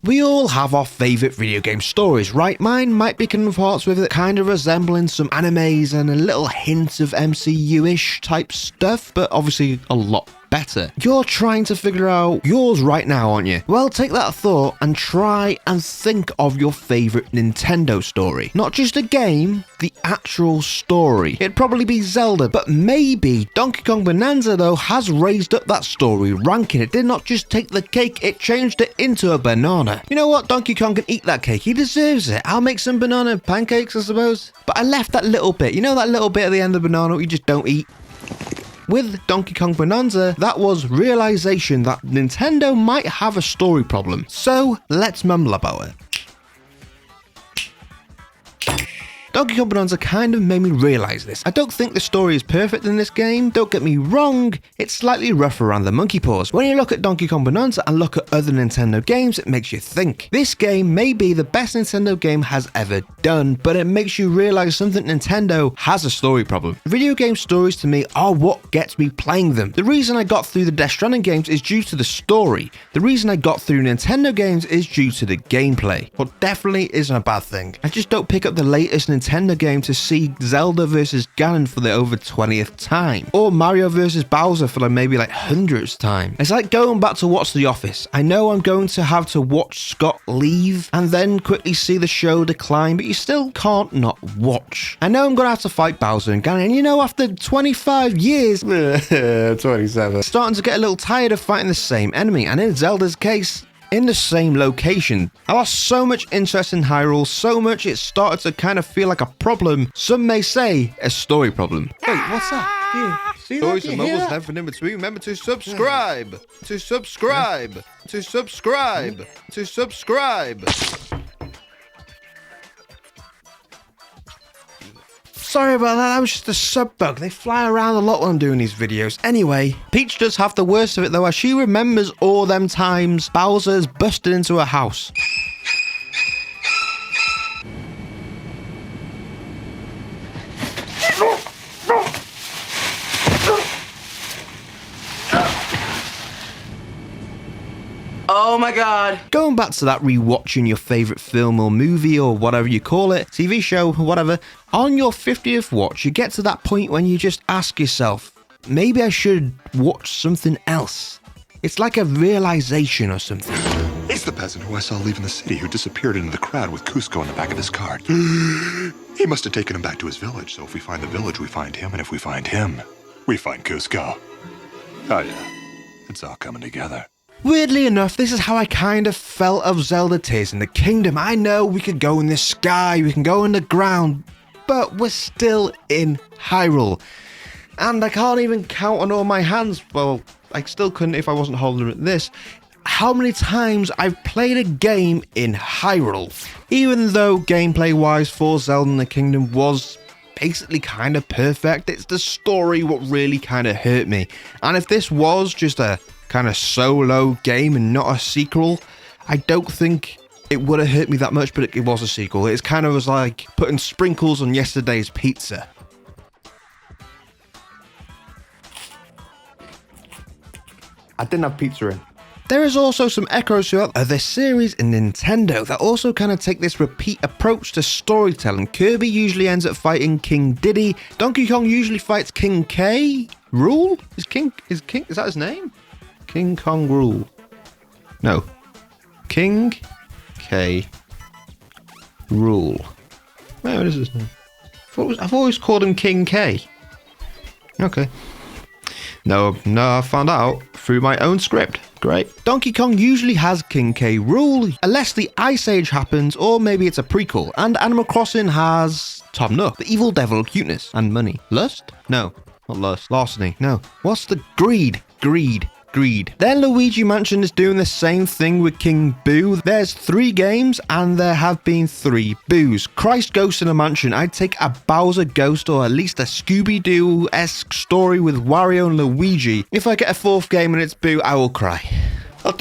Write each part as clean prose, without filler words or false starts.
We all have our favourite video game stories, right? Mine might be Kingdom Hearts with it kind of resembling some animes and a little hint of MCU-ish type stuff, but obviously a lot better. You're trying to figure out yours right now, aren't you? Well, take that thought and try and think of your favourite Nintendo story. Not just a game, the actual story. It'd probably be Zelda, but maybe Donkey Kong Bonanza, though, has raised up that story ranking. It did not just take the cake, it changed it into a banana. You know what? Donkey Kong can eat that cake. He deserves it. I'll make some banana pancakes, I suppose. But I left that little bit. You know that little bit at the end of the banana you just don't eat? With Donkey Kong Bonanza, that was realization that Nintendo might have a story problem. So let's mumble about it. Donkey Kong Bonanza kind of made me realise this. I don't think the story is perfect in this game, don't get me wrong, it's slightly rough around the monkey paws. When you look at Donkey Kong Bonanza and look at other Nintendo games, it makes you think. This game may be the best Nintendo game has ever done, but it makes you realise something Nintendo has a story problem. Video game stories to me are what gets me playing them. The reason I got through the Death Stranding games is due to the story. The reason I got through Nintendo games is due to the gameplay. What definitely isn't a bad thing. I just don't pick up the latest Nintendo game to see Zelda versus Ganon for the over 20th time, or Mario versus Bowser for maybe 100th time. It's like going back to watch The Office. I know I'm going to have to watch Scott leave and then quickly see the show decline, but you still can't not watch. I know I'm going to have to fight Bowser and Ganon, and you know, after 25 years, 27, starting to get a little tired of fighting the same enemy, and in Zelda's case, in the same location. I lost so much interest in Hyrule, so much it started to kind of feel like a problem. Some may say a story problem. Wait, what's that? See stories and mumbles and everything in between. Remember to subscribe, to subscribe, to subscribe, to subscribe. Sorry about that was just a sub bug. They fly around a lot when I'm doing these videos. Anyway, Peach does have the worst of it though, as she remembers all them times Bowser's busted into her house. Oh my god. Going back to that rewatching your favourite film or movie or whatever you call it, TV show or whatever, on your 50th watch, you get to that point when you just ask yourself, maybe I should watch something else. It's like a realisation or something. It's the peasant who I saw leaving the city who disappeared into the crowd with Cusco in the back of his cart. He must have taken him back to his village, so if we find the village, we find him, and if we find him, we find Cusco. Oh yeah, it's all coming together. Weirdly enough, this is how I kind of felt of Zelda Tears in the Kingdom. I know we could go in the sky, we can go in the ground, but we're still in Hyrule. And I can't even count on all my hands, well, I still couldn't if I wasn't holding them at this, how many times I've played a game in Hyrule. Even though gameplay-wise for Zelda in the Kingdom was basically kind of perfect, it's the story what really kind of hurt me. And if this was just a kind of solo game and not a sequel, I don't think it would have hurt me that much, but it was a sequel. It's kind of was like putting sprinkles on yesterday's pizza. I didn't have pizza in. There is also some echoes throughout other series in Nintendo that also kind of take this repeat approach to storytelling. Kirby usually ends up fighting King Diddy. Donkey Kong usually fights King K. Rool? Is that his name? King Kong Rool. No. King K. Rool. Wait, what is his name? I've always called him King K. Okay. No, I found out through my own script. Great. Donkey Kong usually has King K. Rool, unless the Ice Age happens, or maybe it's a prequel. And Animal Crossing has Tom Nook, the evil devil of cuteness and money. Lust? No, not lust. Larceny. No. What's the greed? Greed. Then Luigi Mansion is doing the same thing with King Boo. There's 3 games and there have been 3 Boos. Christ Ghost in a Mansion. I'd take a Bowser Ghost or at least a Scooby-Doo-esque story with Wario and Luigi. If I get a 4th game and it's Boo, I will cry. I've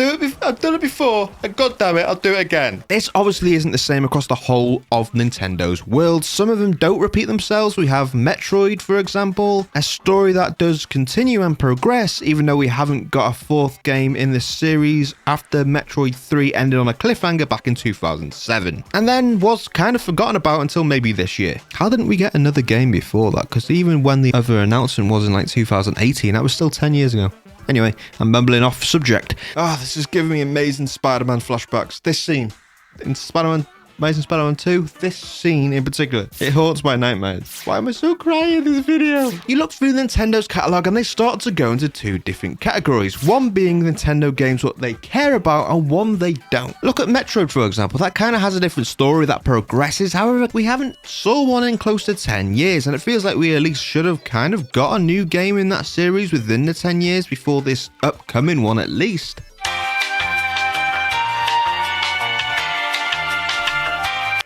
done it before, and god damn it, I'll do it again. This obviously isn't the same across the whole of Nintendo's world. Some of them don't repeat themselves. We have Metroid, for example, a story that does continue and progress, even though we haven't got a fourth game in this series after Metroid 3 ended on a cliffhanger back in 2007, and then was kind of forgotten about until maybe this year. How didn't we get another game before that? Because even when the other announcement was in like 2018, that was still 10 years ago. Anyway, I'm mumbling off subject. This is giving me amazing Spider-Man flashbacks. This scene in Amazing Spider-Man 2, this scene in particular, it haunts my nightmares. Why am I so crying in this video? You look through Nintendo's catalogue and they start to go into two different categories. One being Nintendo games what they care about, and one they don't. Look at Metroid, for example. That kind of has a different story that progresses. However, we haven't saw one in close to 10 years, and it feels like we at least should have kind of got a new game in that series within the 10 years before this upcoming one at least.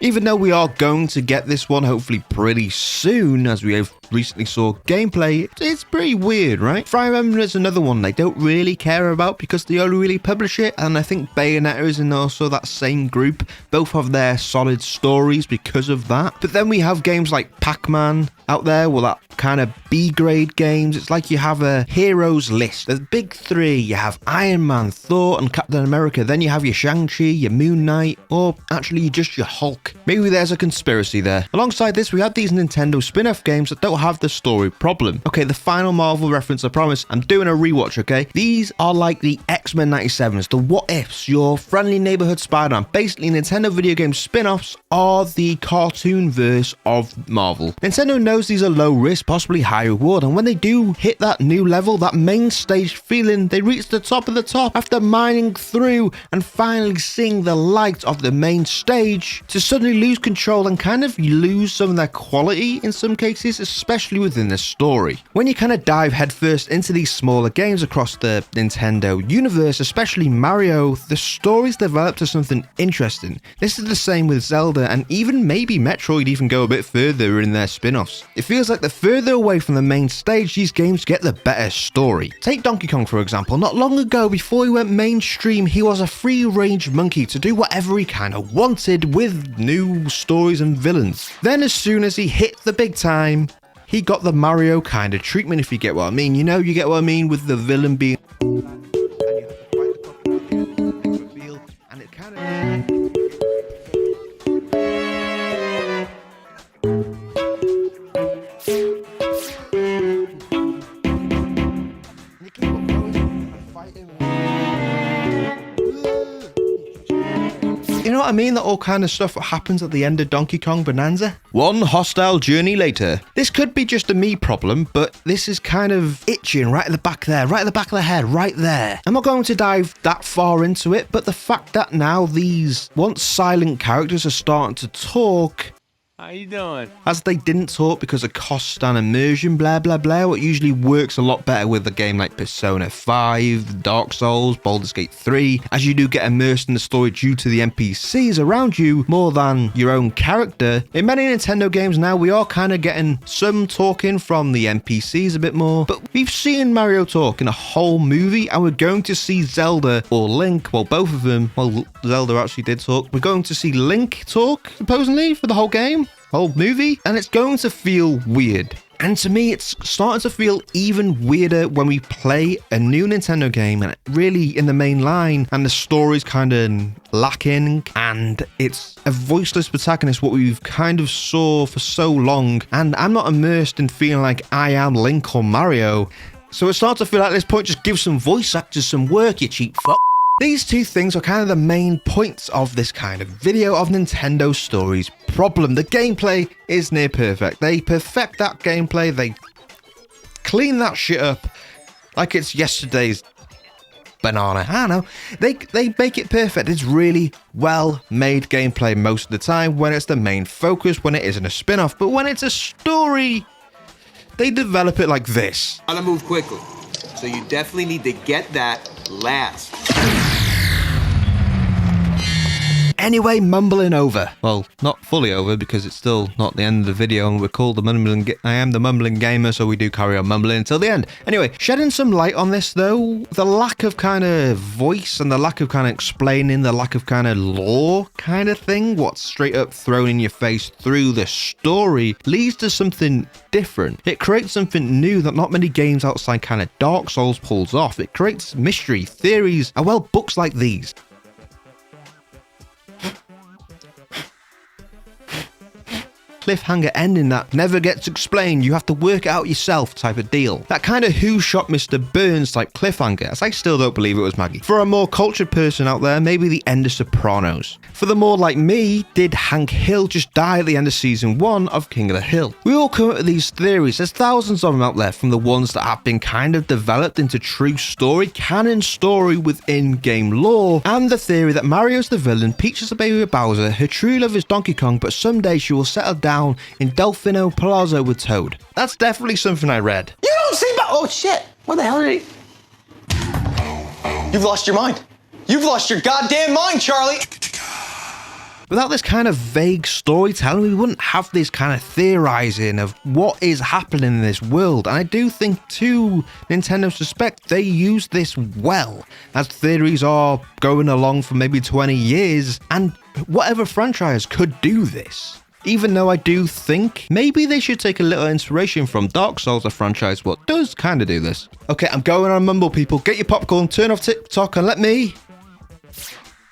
Even though we are going to get this one hopefully pretty soon, as we have recently saw gameplay, it's pretty weird, right? Fire Emblem is another one they don't really care about because they only really publish it, and I think Bayonetta is in also that same group. Both have their solid stories because of that. But then we have games like Pac-Man out there, well, that kind of B-grade games. It's like you have a heroes list. The big three, you have Iron Man, Thor, and Captain America. Then you have your Shang-Chi, your Moon Knight, or actually just your Hulk. Maybe there's a conspiracy there. Alongside this, we have these Nintendo spin-off games that don't have the story problem. Okay, the final Marvel reference, I promise. I'm doing a rewatch, okay? These are like the X-Men 97s, the What Ifs, your friendly neighborhood Spider-Man. Basically, Nintendo video game spin-offs are the cartoon verse of Marvel. Nintendo knows these are low risk, possibly high reward, and when they do hit that new level, that main stage feeling, they reach the top of the top after mining through and finally seeing the light of the main stage, to suddenly lose control and kind of lose some of their quality in some cases, especially within the story. When you kind of dive headfirst into these smaller games across the Nintendo universe, especially Mario, the stories develop to something interesting. This is the same with Zelda, and even maybe Metroid even go a bit further in their spin-offs. It feels like the further away from the main stage these games get, the better story. Take Donkey Kong, for example. Not long ago, before he went mainstream, he was a free-range monkey to do whatever he kind of wanted with new stories and villains. Then as soon as he hit the big time, he got the Mario kind of treatment, if you get what I mean. You know, you get what I mean with the villain being... And it kind of... You know what I mean? That all kind of stuff that happens at the end of Donkey Kong Bonanza. One hostile journey later. This could be just a me problem, but this is kind of itching right at the back there, right at the back of the head, right there. I'm not going to dive that far into it, but the fact that now these once silent characters are starting to talk... How you doing? As they didn't talk because of cost and immersion, blah blah blah, what usually works a lot better with a game like Persona 5, Dark Souls, Baldur's Gate 3, as you do get immersed in the story due to the NPCs around you more than your own character. In many Nintendo games now, we are kind of getting some talking from the NPCs a bit more, but we've seen Mario talk in a whole movie, and we're going to see Zelda or Link, well, both of them, well, Zelda actually did talk. We're going to see Link talk, supposedly, for the whole game. Whole movie, and it's going to feel weird. And to me, it's starting to feel even weirder when we play a new Nintendo game and really in the main line and the story's kind of lacking and it's a voiceless protagonist, what we've kind of saw for so long, and I'm not immersed in feeling like I am Link or Mario. So it starts to feel like at this point, just give some voice actors some work, you cheap fuck. These two things are kind of the main points of this kind of video of Nintendo Story's problem. The gameplay is near perfect. They perfect that gameplay. They clean that shit up like it's yesterday's banana. I don't know. They make it perfect. It's really well-made gameplay most of the time when it's the main focus, when it isn't a spin-off. But when it's a story, they develop it like this. Gotta move quickly. So you definitely need to get that last. Anyway, mumbling over. Well, not fully over because it's still not the end of the video and we're called the mumbling. I am the mumbling gamer, so we do carry on mumbling until the end. Anyway, shedding some light on this though, the lack of kind of voice and the lack of kind of explaining, the lack of kind of lore kind of thing, what's straight up thrown in your face through the story leads to something different. It creates something new that not many games outside kind of Dark Souls pulls off. It creates mystery, theories, and well, books like these. Cliffhanger ending that never gets explained, you have to work it out yourself type of deal. That kind of Who Shot Mr. Burns type cliffhanger, as I still don't believe it was Maggie. For a more cultured person out there, maybe the end of Sopranos. For the more like me, did Hank Hill just die at the end of season 1 of King of the Hill? We all come up with these theories, there's thousands of them out there, from the ones that have been kind of developed into true story, canon story within game lore, and the theory that Mario's the villain, Peach is a baby with Bowser, her true love is Donkey Kong, but someday she will settle down in Delfino Plaza with Toad. That's definitely something I read. You don't see oh shit! What the hell did he? You've lost your mind. You've lost your goddamn mind, Charlie! Without this kind of vague storytelling, we wouldn't have this kind of theorizing of what is happening in this world. And I do think, to Nintendo's respect, they use this well, as theories are going along for maybe 20 years, and whatever franchise could do this. Even though I do think maybe they should take a little inspiration from Dark Souls, a franchise what does kind of do this. Okay, I'm going on mumble, people. Get your popcorn, turn off TikTok, and let me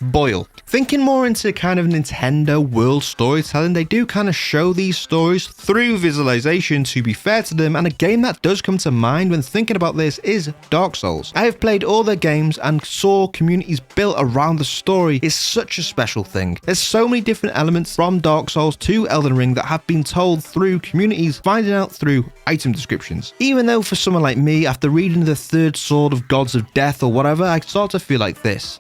boil. Thinking more into kind of Nintendo world storytelling, they do kind of show these stories through visualization, to be fair to them, and a game that does come to mind when thinking about this is Dark Souls. I have played all their games and saw communities built around the story is such a special thing. There's so many different elements from Dark Souls to Elden Ring that have been told through communities, finding out through item descriptions. Even though for someone like me, after reading the third sword of Gods of Death or whatever, I start to feel like this.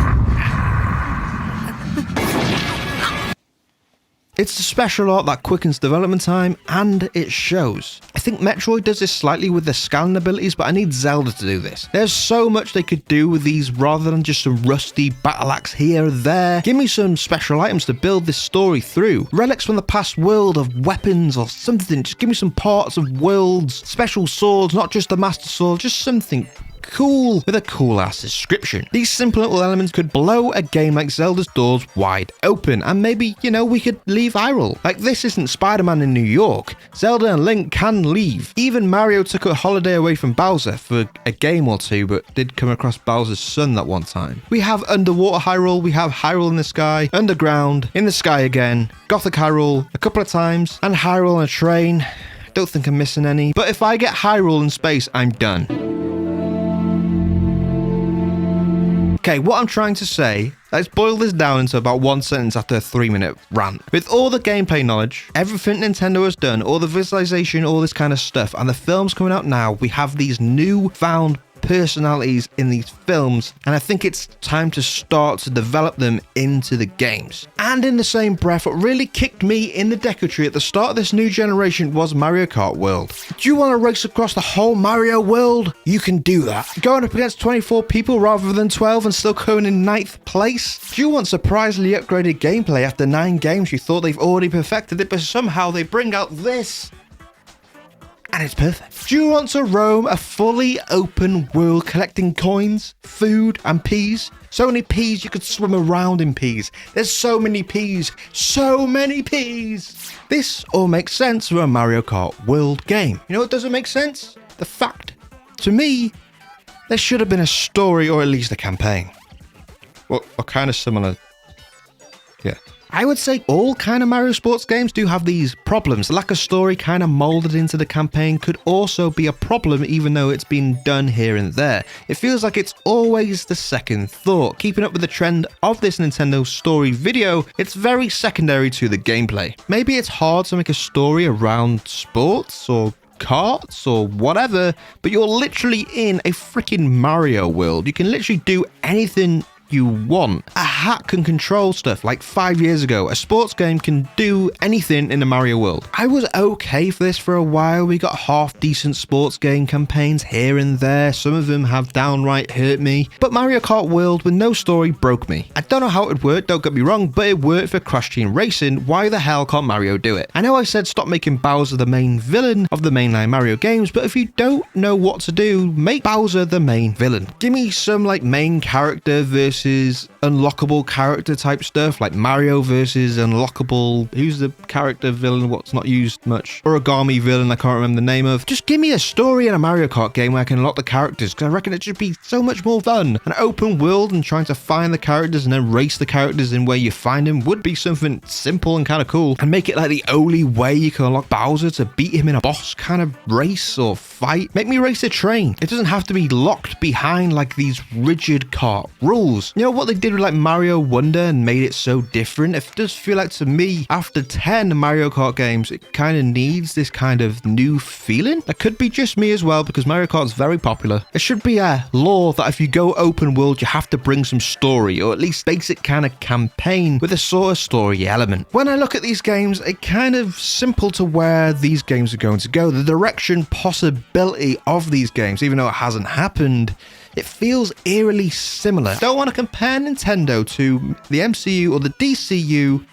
It's the special art that quickens development time, and it shows. I think Metroid does this slightly with their scaling abilities, but I need Zelda to do this. There's so much they could do with these rather than just some rusty battle axe here or there. Give me some special items to build this story through. Relics from the past world of weapons or something. Just give me some parts of worlds, special swords, not just the Master Sword, just something cool with a cool ass description. These simple little elements could blow a game like Zelda's doors wide open, and maybe, you know, we could leave Hyrule. Like, this isn't Spider-Man in New York. Zelda and Link can leave. Even Mario took a holiday away from Bowser for a game or two, but did come across Bowser's son that one time. We have underwater Hyrule, we have Hyrule in the sky, underground, in the sky again, Gothic Hyrule a couple of times, and Hyrule on a train. Don't think I'm missing any, but if I get Hyrule in space, I'm done. Okay, what I'm trying to say, let's boil this down into about one sentence after a 3-minute rant. With all the gameplay knowledge, everything Nintendo has done, all the visualization, all this kind of stuff, and the films coming out now, we have these newfound personalities in these films, and I think it's time to start to develop them into the games. And in the same breath, what really kicked me in the decollete at the start of this new generation was Mario Kart World. Do you want to race across the whole Mario world? You can do that. Going up against 24 people rather than 12 and still going in 9th place? Do you want surprisingly upgraded gameplay after 9 games you thought they've already perfected it, but somehow they bring out this? And it's perfect. Do you want to roam a fully open world collecting coins, food, and peas? So many peas you could swim around in peas. There's so many peas. So many peas. This all makes sense for a Mario Kart World game. You know what doesn't make sense? The fact, to me, there should have been a story or at least a campaign. Or kind of similar. Yeah. I would say all kind of Mario sports games do have these problems. The lack of story kind of molded into the campaign could also be a problem, even though it's been done here and there. It feels like it's always the second thought. Keeping up with the trend of this Nintendo story video, it's very secondary to the gameplay. Maybe it's hard to make a story around sports or carts or whatever, but you're literally in a freaking Mario world. You can literally do anything you want. A hat can control stuff. Like 5 years ago, a sports game can do anything in the Mario world. I was okay for this for a while. We got half decent sports game campaigns here and there. Some of them have downright hurt me. But Mario Kart World with no story broke me. I don't know how it would work, don't get me wrong, but it worked for Crash Team Racing. Why the hell can't Mario do it? I know I said stop making Bowser the main villain of the mainline Mario games, but if you don't know what to do, make Bowser the main villain. Give me some like main character versus unlockable character type stuff, like Mario versus unlockable, who's the character villain, what's not used much, origami villain I can't remember the name of. Just give me a story in a Mario Kart game where I can unlock the characters, because I reckon it should be so much more fun. An open world and trying to find the characters and then race the characters in where you find them would be something simple and kind of cool, and make it like the only way you can unlock Bowser to beat him in a boss kind of race or fight. Make me race a train. It doesn't have to be locked behind like these rigid kart rules. You know what they did with like Mario Wonder and made it so different? It does feel like to me, after 10 Mario Kart games, it kind of needs this kind of new feeling. That could be just me as well, because Mario Kart is very popular. It should be a law that if you go open world, you have to bring some story, or at least basic kind of campaign with a sort of story element. When I look at these games, it kind of simple to where these games are going to go. The direction, possibility of these games, even though it hasn't happened, it feels eerily similar. Don't want to compare Nintendo to the MCU or the DCU,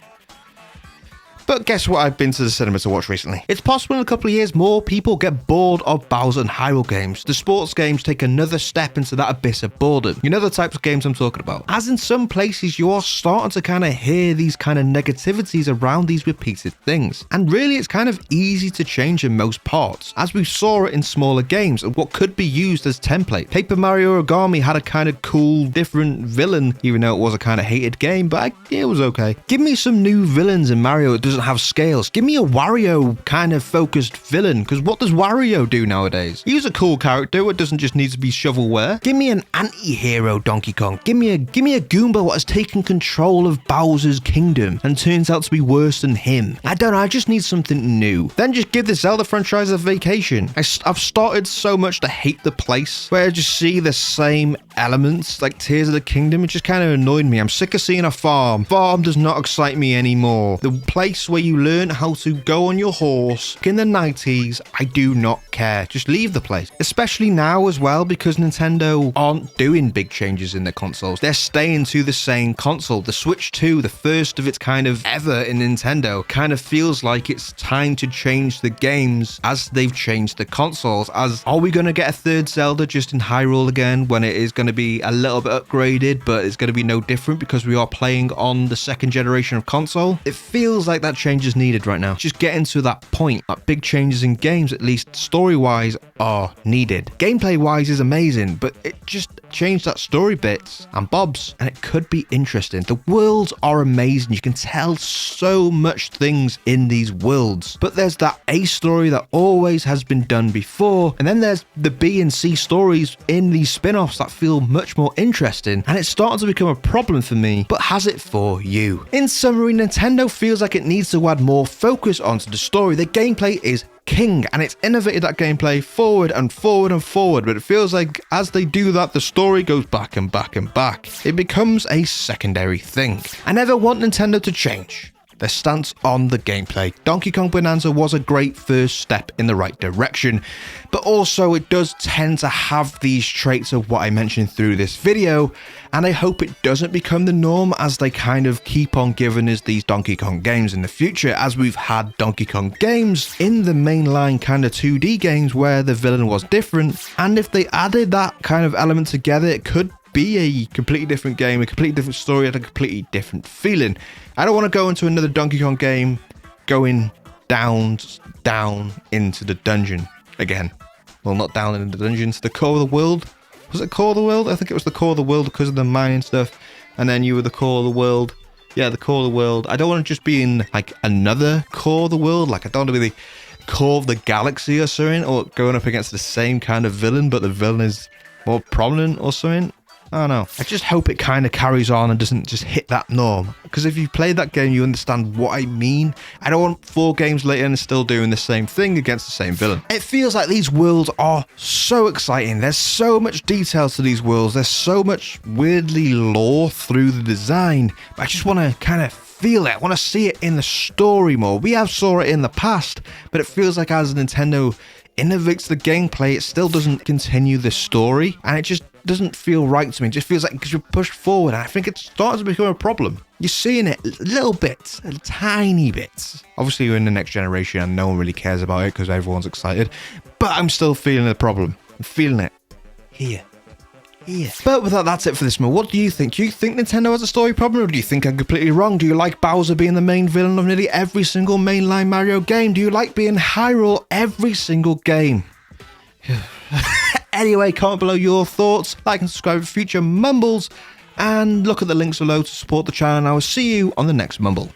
but guess what I've been to the cinema to watch recently? It's possible in a couple of years more people get bored of Bowser and Hyrule games. The sports games take another step into that abyss of boredom. You know the types of games I'm talking about. As in some places you are starting to kind of hear these kind of negativities around these repeated things. And really it's kind of easy to change in most parts, as we saw it in smaller games and what could be used as template. Paper Mario Origami had a kind of cool, different villain, even though it was a kind of hated game, but it was okay. Give me some new villains in Mario that doesn't have scales. Give me a Wario kind of focused villain, because what does Wario do nowadays? He's a cool character, it doesn't just need to be shovelware. Give me an anti-hero Donkey Kong. Give me a Goomba what has taken control of Bowser's kingdom and turns out to be worse than him. I don't know, I just need something new. Then just give the Zelda franchise a vacation. I've started so much to hate the place, where I just see the same elements, like Tears of the Kingdom. It just kind of annoyed me. I'm sick of seeing a farm. Farm does not excite me anymore. The place where you learn how to go on your horse in the 90s, I do not care. Just leave the place. Especially now as well, because Nintendo aren't doing big changes in their consoles. They're staying to the same console. The Switch 2, the first of its kind of ever in Nintendo, kind of feels like it's time to change the games as they've changed the consoles. As, are we going to get a third Zelda just in Hyrule again, when it is going to be a little bit upgraded, but it's going to be no different because we are playing on the second generation of console? It feels like that change is needed right now. Just getting to that point, that big changes in games, at least story-wise, are needed. Gameplay-wise is amazing, but it just changed that story bits and bobs, and it could be interesting. The worlds are amazing. You can tell so much things in these worlds, but there's that A story that always has been done before, and then there's the B and C stories in these spin-offs that feel much more interesting, and it's starting to become a problem for me, but has it for you? In summary, Nintendo feels like it needs to add more focus onto the story. The gameplay is king, and it's innovated that gameplay forward and forward and forward, but it feels like as they do that, the story goes back and back and back. It becomes a secondary thing. I never want Nintendo to change their stance on the gameplay. Donkey Kong Bonanza was a great first step in the right direction, but also it does tend to have these traits of what I mentioned through this video, and I hope it doesn't become the norm as they kind of keep on giving us these Donkey Kong games in the future, as we've had Donkey Kong games in the mainline kind of 2D games where the villain was different, and if they added that kind of element together, it could be a completely different game, a completely different story, and a completely different feeling. I don't want to go into another Donkey Kong game going down into the dungeon again. Well, not down into the dungeon, to the core of the world. Was it core of the world? I think it was the core of the world because of the mining stuff. And then you were the core of the world. Yeah, the core of the world. I don't want to just be in like another core of the world. Like I don't want to be the core of the galaxy or something, or going up against the same kind of villain, but the villain is more prominent or something. I don't know. I just hope it kind of carries on and doesn't just hit that norm. Because if you've played that game, you understand what I mean. I don't want 4 games later and still doing the same thing against the same villain. It feels like these worlds are so exciting. There's so much detail to these worlds. There's so much weirdly lore through the design. But I just want to kind of feel it. I want to see it in the story more. We have saw it in the past, but it feels like as Nintendo innovates the gameplay, it still doesn't continue the story, and it just doesn't feel right to me. It just feels like because you're pushed forward, and I think it's starting to become a problem. You're seeing it little bits, tiny bits. Obviously, we're in the next generation, and no one really cares about it because everyone's excited, but I'm still feeling the problem. I'm feeling it here. But with that, that's it for this month. What do you think? Do you think Nintendo has a story problem, or do you think I'm completely wrong? Do you like Bowser being the main villain of nearly every single mainline Mario game? Do you like being Hyrule every single game? Anyway, comment below your thoughts, like and subscribe for future mumbles, and look at the links below to support the channel, and I will see you on the next mumble.